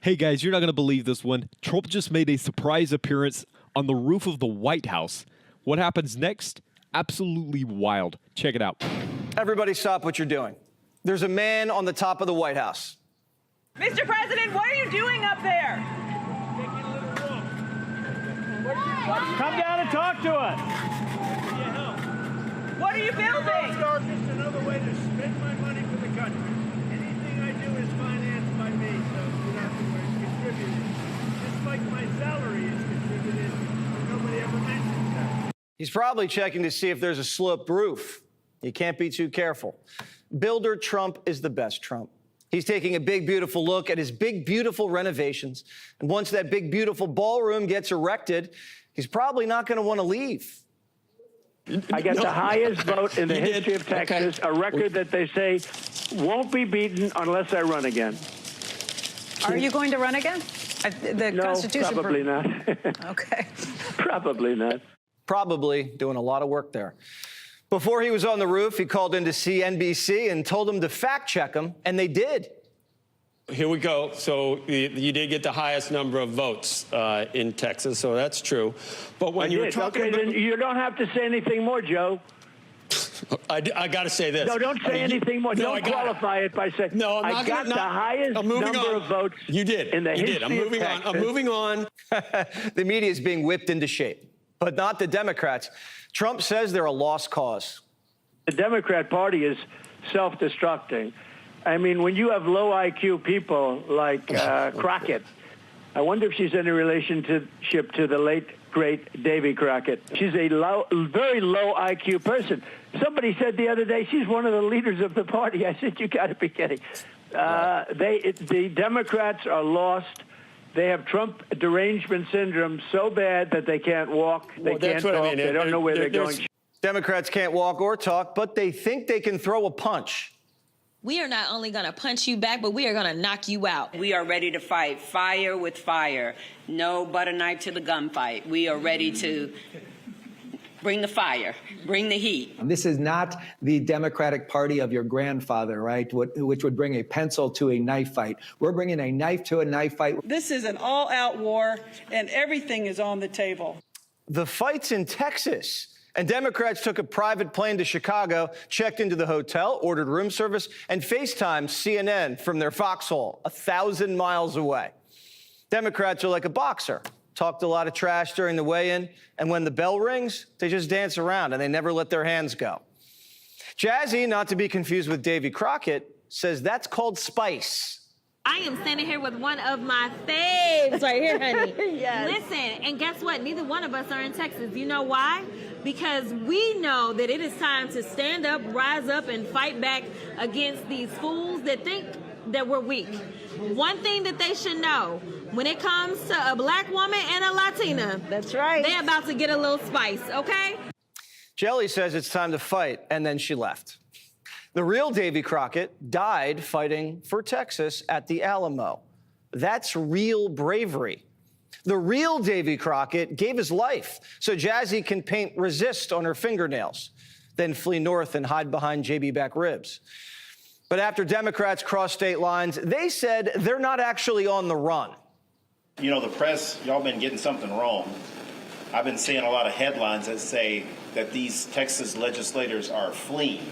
Hey guys, you're not going to believe this one. Trump just made a surprise appearance on the roof of the White House. What happens next? Absolutely wild. Check it out. Everybody stop what you're doing. There's a man on the top of the White House. Mr. President, what are you doing up there? Come down and talk to us. What are you building? It's just another way to spend my money for the country. Anything I do is financed by me, so you don't have to worry. It's contributed. Just like my salary is contributed, nobody ever mentions that. He's probably checking to see if there's a sloped roof. You can't be too careful. Builder Trump is the best Trump. He's taking a big, beautiful look at his big, beautiful renovations. And once that big, beautiful ballroom gets erected, he's probably not going to want to leave. I got the highest vote in the history of Texas, a record that they say won't be beaten unless I run again. Are you going to run again? The No, Constitution probably not. Okay. Probably not. Probably doing a lot of work there. Before he was on the roof, he called into CNBC and told them to fact check him, and they did. Here we go. So you did get the highest number of votes in Texas, so that's true. But when you were talking about... then you don't have to say anything more, Joe. I got to say this. No, don't say anything more. No, don't qualify it by saying, no, I'm I not got gonna, the highest number of votes you did. in the you history did. I'm moving of on. Texas. I'm moving on. The media is being whipped into shape, but not the Democrats. Trump says they're a lost cause. The Democrat Party is self-destructing. I mean, when you have low IQ people like Crockett, I wonder if she's any relationship to the late, great Davy Crockett. She's a very low IQ person. Somebody said the other day she's one of the leaders of the party. I said, you got to be kidding. The Democrats are lost. They have Trump derangement syndrome so bad that they can't walk, they can't talk, I mean. They don't know where they're going. Democrats can't walk or talk, but they think they can throw a punch. We are not only going to punch you back, but we are going to knock you out. We are ready to fight fire with fire. No butter knife to the gunfight. We are ready to bring the fire, bring the heat. This is not the Democratic Party of your grandfather, right, which would bring a pencil to a knife fight. We're bringing a knife to a knife fight. This is an all-out war, and everything is on the table. The fight's in Texas. And Democrats took a private plane to Chicago, checked into the hotel, ordered room service, and FaceTimed CNN from their foxhole 1,000 miles away. Democrats are like a boxer. Talked a lot of trash during the weigh-in, and when the bell rings, they just dance around, and they never let their hands go. Jazzy, not to be confused with Davy Crockett, says that's called spice. I am standing here with one of my faves right here, honey. Yes. Listen, and guess what? Neither one of us are in Texas. You know why? Because we know that it is time to stand up, rise up, and fight back against these fools that think that we're weak. One thing that they should know, when it comes to a black woman and a Latina, That's right. they're about to get a little spice, okay? Jelly says it's time to fight, and then she left. The real Davy Crockett died fighting for Texas at the Alamo. That's real bravery. The real Davy Crockett gave his life so Jazzy can paint resist on her fingernails, then flee north and hide behind JB back ribs. But after Democrats crossed state lines, they said they're not actually on the run. You know, the press, y'all been getting something wrong. I've been seeing a lot of headlines that say that these Texas legislators are fleeing.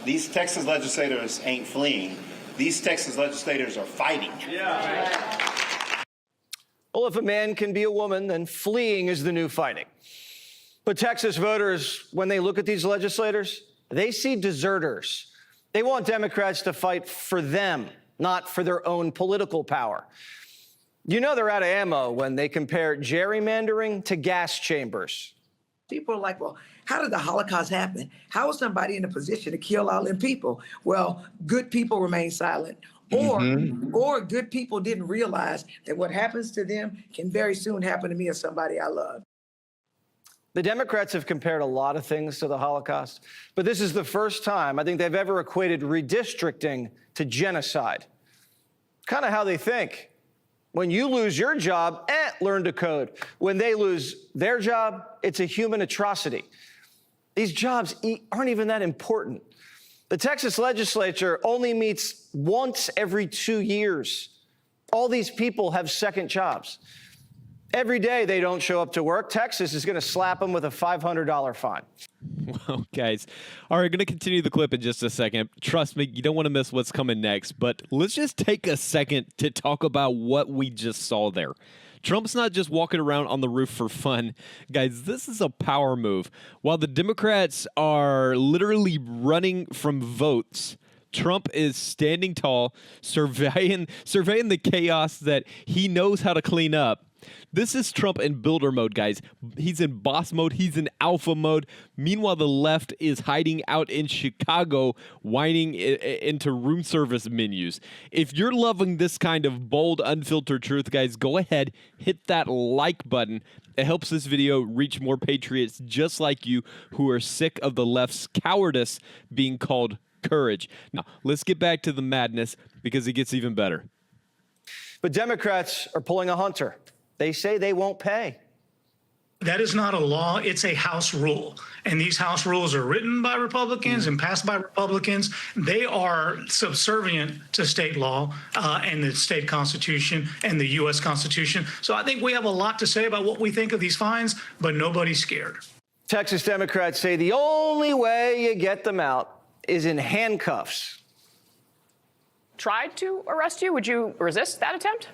These Texas legislators ain't fleeing. These Texas legislators are fighting. Yeah. Well, if a man can be a woman, then fleeing is the new fighting. But Texas voters, when they look at these legislators, they see deserters. They want Democrats to fight for them, not for their own political power. You know they're out of ammo when they compare gerrymandering to gas chambers. People are like, well, how did the Holocaust happen? How was somebody in a position to kill all them people? Well, good people remain silent. Or good people didn't realize that what happens to them can very soon happen to me or somebody I love. The Democrats have compared a lot of things to the Holocaust, but this is the first time I think they've ever equated redistricting to genocide. Kind of how they think. When you lose your job, learn to code. When they lose their job, it's a human atrocity. These jobs aren't even that important. The Texas legislature only meets once every 2 years. All these people have second jobs. Every day they don't show up to work, Texas is going to slap them with a $500 fine. Well, guys, all right, going to continue the clip in just a second. Trust me, you don't want to miss what's coming next, but let's just take a second to talk about what we just saw there. Trump's not just walking around on the roof for fun. Guys, this is a power move. While the Democrats are literally running from votes, Trump is standing tall, surveying the chaos that he knows how to clean up. This is Trump in builder mode, guys. He's in boss mode. He's in alpha mode. Meanwhile, the left is hiding out in Chicago, whining into room service menus. If you're loving this kind of bold, unfiltered truth, guys, go ahead, hit that like button. It helps this video reach more patriots just like you who are sick of the left's cowardice being called courage. Now, let's get back to the madness because it gets even better. But Democrats are pulling a Hunter. They say they won't pay. That is not a law. It's a House rule. And these House rules are written by Republicans and passed by Republicans. They are subservient to state law and the state constitution and the U.S. Constitution. So I think we have a lot to say about what we think of these fines, but nobody's scared. Texas Democrats say the only way you get them out is in handcuffs. Tried to arrest you? Would you resist that attempt?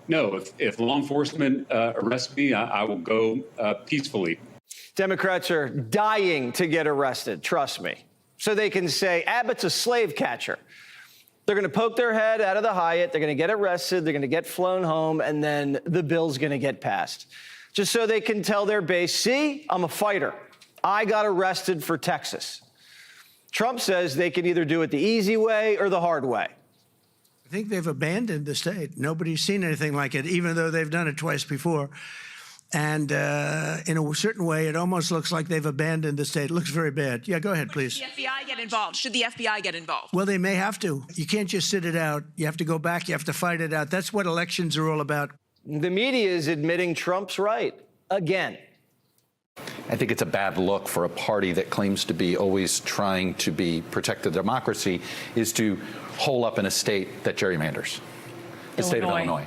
No, if law enforcement arrests me, I will go peacefully. Democrats are dying to get arrested, trust me, so they can say Abbott's a slave catcher. They're going to poke their head out of the Hyatt, they're going to get arrested, they're going to get flown home, and then the bill's going to get passed. Just so they can tell their base, see, I'm a fighter. I got arrested for Texas. Trump says they can either do it the easy way or the hard way. I think they've abandoned the state. Nobody's seen anything like it, even though they've done it twice before. And in a certain way, it almost looks like they've abandoned the state. It looks very bad. Yeah, go ahead, please. Should the FBI get involved? Should the FBI get involved? Well, they may have to. You can't just sit it out. You have to go back. You have to fight it out. That's what elections are all about. The media is admitting Trump's right again. I think it's a bad look for a party that claims to be always trying to protect the democracy is to hole up in a state that gerrymanders, the state of Illinois.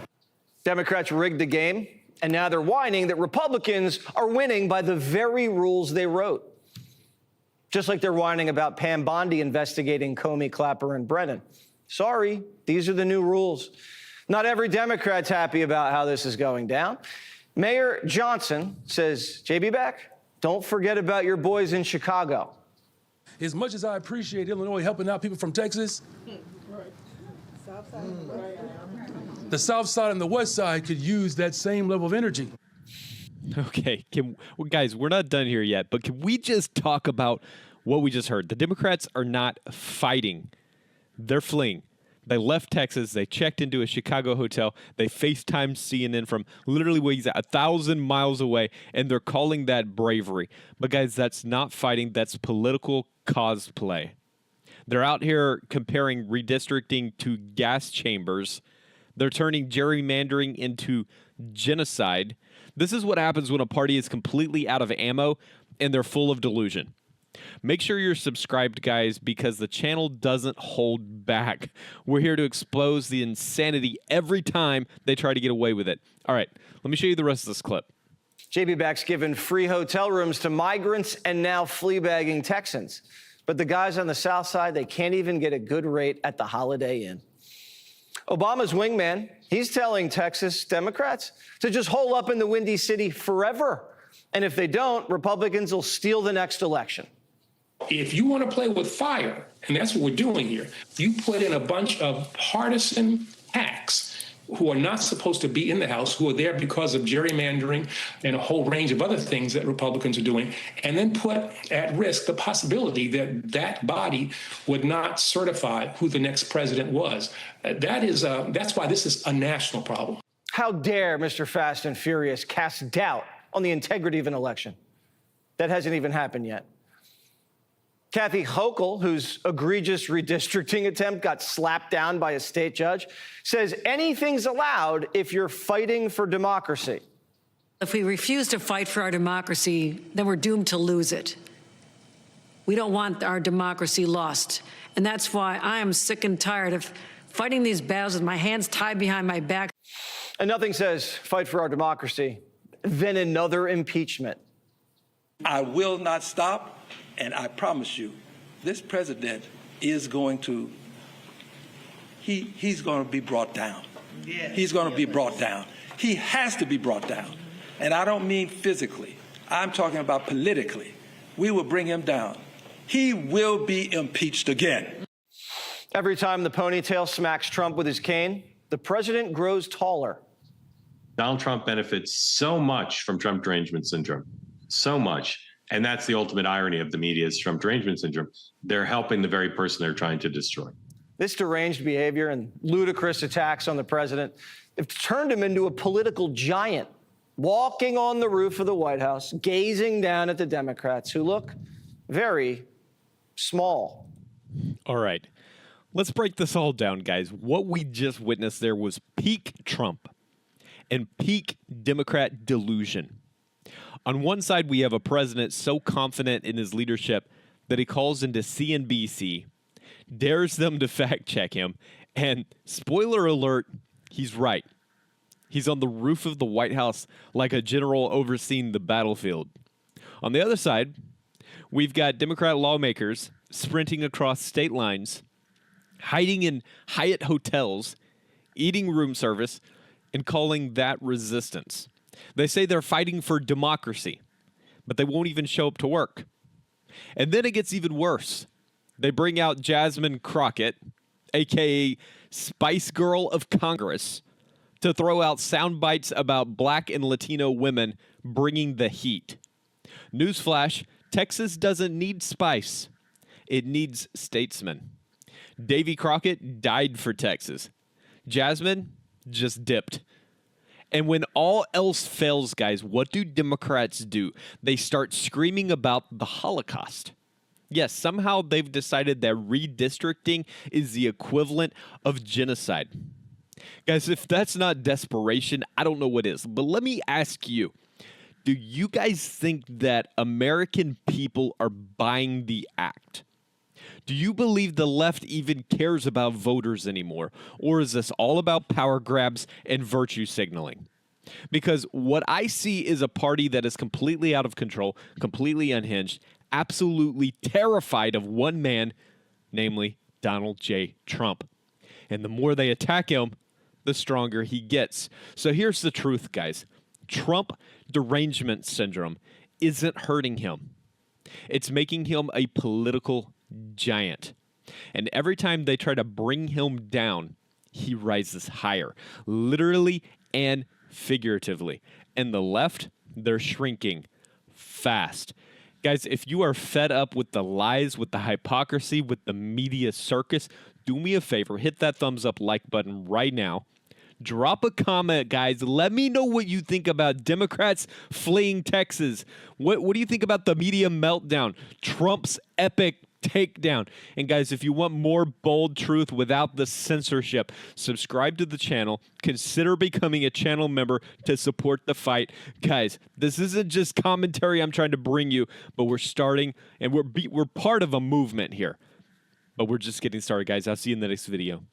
Democrats rigged the game, and now they're whining that Republicans are winning by the very rules they wrote. Just like they're whining about Pam Bondi investigating Comey, Clapper, and Brennan. Sorry, these are the new rules. Not every Democrat's happy about how this is going down. Mayor Johnson says, JB back, don't forget about your boys in Chicago. As much as I appreciate Illinois helping out people from Texas, the South Side and the West Side could use that same level of energy. Okay, guys, we're not done here yet, but can we just talk about what we just heard? The Democrats are not fighting. They're fleeing. They left Texas. They checked into a Chicago hotel. They FaceTimed CNN from literally 1,000 miles away, and they're calling that bravery. But, guys, that's not fighting. That's political cosplay. They're out here comparing redistricting to gas chambers. They're turning gerrymandering into genocide. This is what happens when a party is completely out of ammo and they're full of delusion. Make sure you're subscribed, guys, because the channel doesn't hold back. We're here to expose the insanity every time they try to get away with it. All right, let me show you the rest of this clip. JB Back's given free hotel rooms to migrants and now flea-bagging Texans. But the guys on the South Side, they can't even get a good rate at the Holiday Inn. Obama's wingman, he's telling Texas Democrats to just hole up in the Windy City forever. And if they don't, Republicans will steal the next election. If you want to play with fire, and that's what we're doing here, you put in a bunch of partisan hacks who are not supposed to be in the House, who are there because of gerrymandering and a whole range of other things that Republicans are doing, and then put at risk the possibility that that body would not certify who the next president was. That's why this is a national problem. How dare Mr. Fast and Furious cast doubt on the integrity of an election? That hasn't even happened yet. Kathy Hochul, whose egregious redistricting attempt got slapped down by a state judge, says anything's allowed if you're fighting for democracy. If we refuse to fight for our democracy, then we're doomed to lose it. We don't want our democracy lost. And that's why I am sick and tired of fighting these battles with my hands tied behind my back. And nothing says fight for our democracy than another impeachment. I will not stop, and I promise you, this president is going to, he's going to be brought down. He's going to be brought down. He has to be brought down. And I don't mean physically. I'm talking about politically. We will bring him down. He will be impeached again. Every time the ponytail smacks Trump with his cane, the president grows taller. Donald Trump benefits so much from Trump derangement syndrome, so much. And that's the ultimate irony of the media's Trump derangement syndrome. They're helping the very person they're trying to destroy. This deranged behavior and ludicrous attacks on the president have turned him into a political giant, walking on the roof of the White House, gazing down at the Democrats who look very small. All right. Let's break this all down, guys. What we just witnessed there was peak Trump and peak Democrat delusion. On one side, we have a president so confident in his leadership that he calls into CNBC, dares them to fact check him, and spoiler alert, he's right. He's on the roof of the White House like a general overseeing the battlefield. On the other side, we've got Democrat lawmakers sprinting across state lines, hiding in Hyatt hotels, eating room service, and calling that resistance. They say they're fighting for democracy, but they won't even show up to work. And then it gets even worse. They bring out Jasmine Crockett, a.k.a. Spice Girl of Congress, to throw out sound bites about black and Latino women bringing the heat. Newsflash, Texas doesn't need spice. It needs statesmen. Davy Crockett died for Texas. Jasmine just dipped. And when all else fails, guys, what do Democrats do? They start screaming about the Holocaust. Yes, somehow they've decided that redistricting is the equivalent of genocide. Guys, if that's not desperation, I don't know what is. But let me ask you, do you guys think that American people are buying the act? Do you believe the left even cares about voters anymore? Or is this all about power grabs and virtue signaling? Because what I see is a party that is completely out of control, completely unhinged, absolutely terrified of one man, namely Donald J. Trump. And the more they attack him, the stronger he gets. So here's the truth, guys. Trump derangement syndrome isn't hurting him. It's making him a political giant. And every time they try to bring him down, he rises higher, literally and figuratively. And the left, they're shrinking fast. Guys, if you are fed up with the lies, with the hypocrisy, with the media circus, do me a favor, hit that thumbs up like button right now. Drop a comment, guys. Let me know what you think about Democrats fleeing Texas. What do you think about the media meltdown? Trump's epic takedown. And guys, if you want more bold truth without the censorship, subscribe to the channel. Consider becoming a channel member to support the fight. Guys, this isn't just commentary I'm trying to bring you, but we're starting and we're part of a movement here. But we're just getting started, guys. I'll see you in the next video.